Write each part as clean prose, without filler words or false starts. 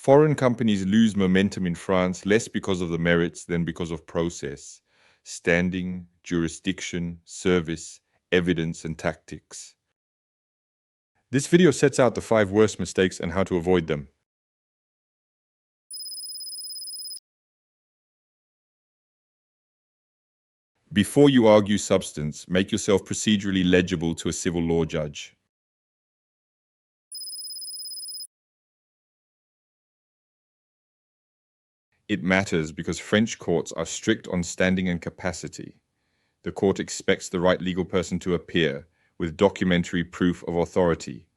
Foreign companies lose momentum in France less because of the merits than because of process, standing, jurisdiction, service, evidence, and tactics. This video sets out the 5 worst mistakes and how to avoid them. Before you argue substance, make yourself procedurally legible to a civil law judge. It matters because French courts are strict on standing and capacity. The court expects the right legal person to appear, with documentary proof of authority.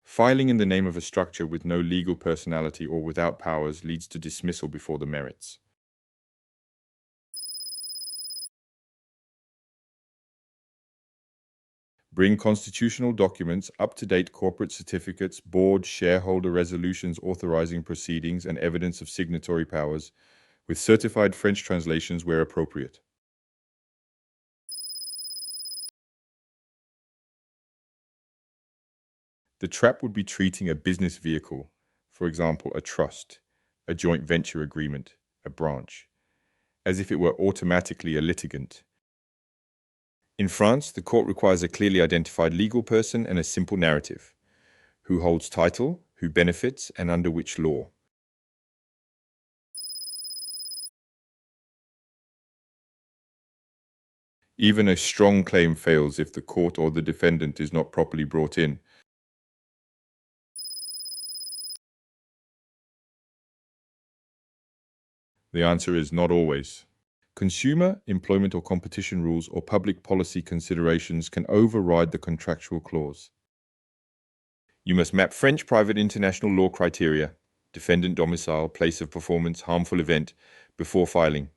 Filing in the name of a structure with no legal personality or without powers leads to dismissal before the merits. Bring constitutional documents, up-to-date corporate certificates, board, shareholder resolutions authorizing proceedings, and evidence of signatory powers, with certified French translations where appropriate. The trap would be treating a business vehicle, for example, a trust, a joint venture agreement, a branch, as if it were automatically a litigant. In France, the court requires a clearly identified legal person and a simple narrative: who holds title, who benefits, and under which law. Even a strong claim fails if the court or the defendant is not properly brought in. The answer is not always. Consumer, employment or competition rules or public policy considerations can override the contractual clause. You must map French private international law criteria, defendant domicile, place of performance, harmful event, before filing.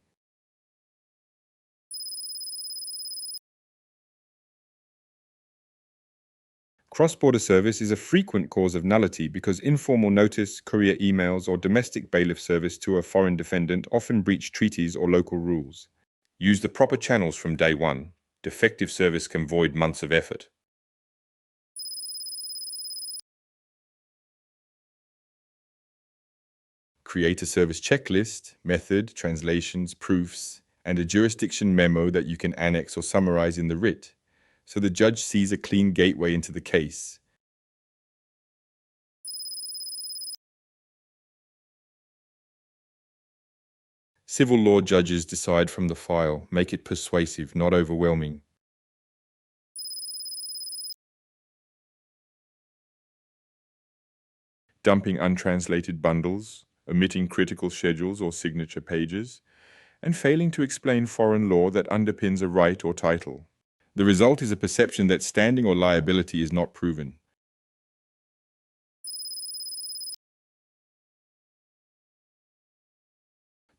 Cross-border service is a frequent cause of nullity because informal notice, courier emails, or domestic bailiff service to a foreign defendant often breach treaties or local rules. Use the proper channels from day one. Defective service can void months of effort. Create a service checklist, method, translations, proofs, and a jurisdiction memo that you can annex or summarize in the writ, so the judge sees a clean gateway into the case. Civil law judges decide from the file. Make it persuasive, not overwhelming. Dumping untranslated bundles, omitting critical schedules or signature pages, and failing to explain foreign law that underpins a right or title. The result is a perception that standing or liability is not proven.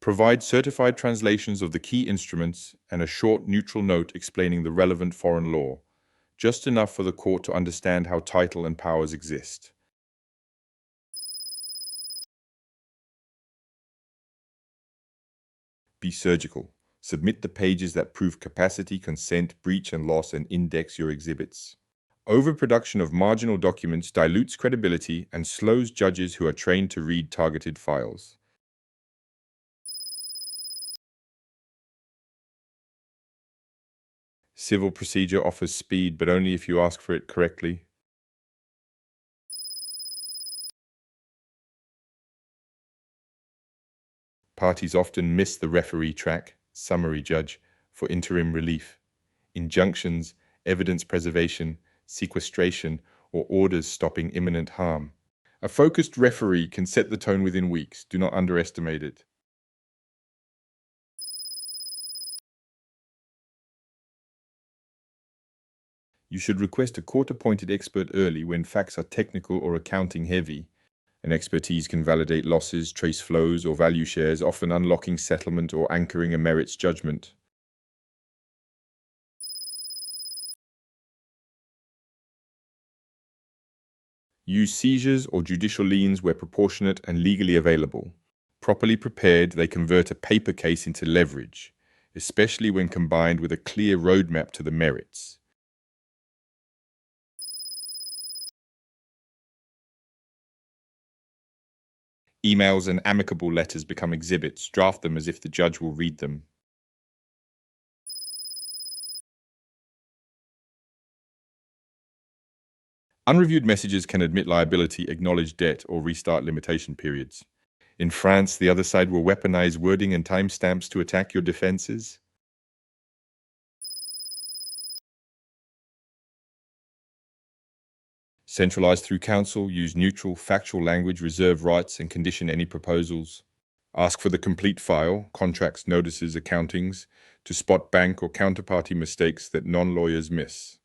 Provide certified translations of the key instruments and a short neutral note explaining the relevant foreign law, just enough for the court to understand how title and powers exist. Be surgical. Submit the pages that prove capacity, consent, breach and loss, and index your exhibits. Overproduction of marginal documents dilutes credibility and slows judges who are trained to read targeted files. Civil procedure offers speed, but only if you ask for it correctly. Parties often miss the referee track, summary judge, for interim relief. Injunctions, evidence preservation, sequestration, or orders stopping imminent harm. A focused referee can set the tone within weeks. Do not underestimate it. You should request a court-appointed expert early when facts are technical or accounting heavy. An expertise can validate losses, trace flows, or value shares, often unlocking settlement or anchoring a merits judgment. Use seizures or judicial liens where proportionate and legally available. Properly prepared, they convert a paper case into leverage, especially when combined with a clear roadmap to the merits. Emails and amicable letters become exhibits. Draft them as if the judge will read them. Unreviewed messages can admit liability, acknowledge debt, or restart limitation periods. In France, the other side will weaponize wording and timestamps to attack your defenses. Centralize through counsel, use neutral, factual language, reserve rights, and condition any proposals. Ask for the complete file, contracts, notices, accountings, to spot bank or counterparty mistakes that non-lawyers miss.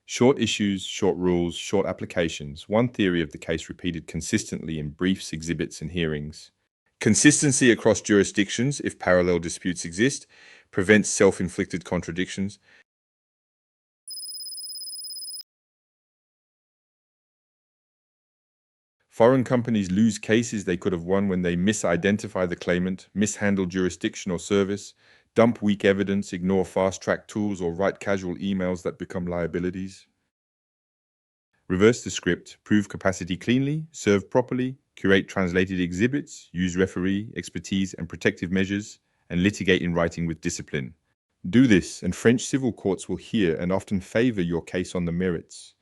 Short issues, short rules, short applications. One theory of the case repeated consistently in briefs, exhibits, and hearings. Consistency across jurisdictions, if parallel disputes exist, prevents self-inflicted contradictions. Foreign companies lose cases they could have won when they misidentify the claimant, mishandle jurisdiction or service, dump weak evidence, ignore fast-track tools, or write casual emails that become liabilities. Reverse the script, prove capacity cleanly, serve properly, curate translated exhibits, use referee, expertise, and protective measures, and litigate in writing with discipline. Do this, and French civil courts will hear and often favor your case on the merits.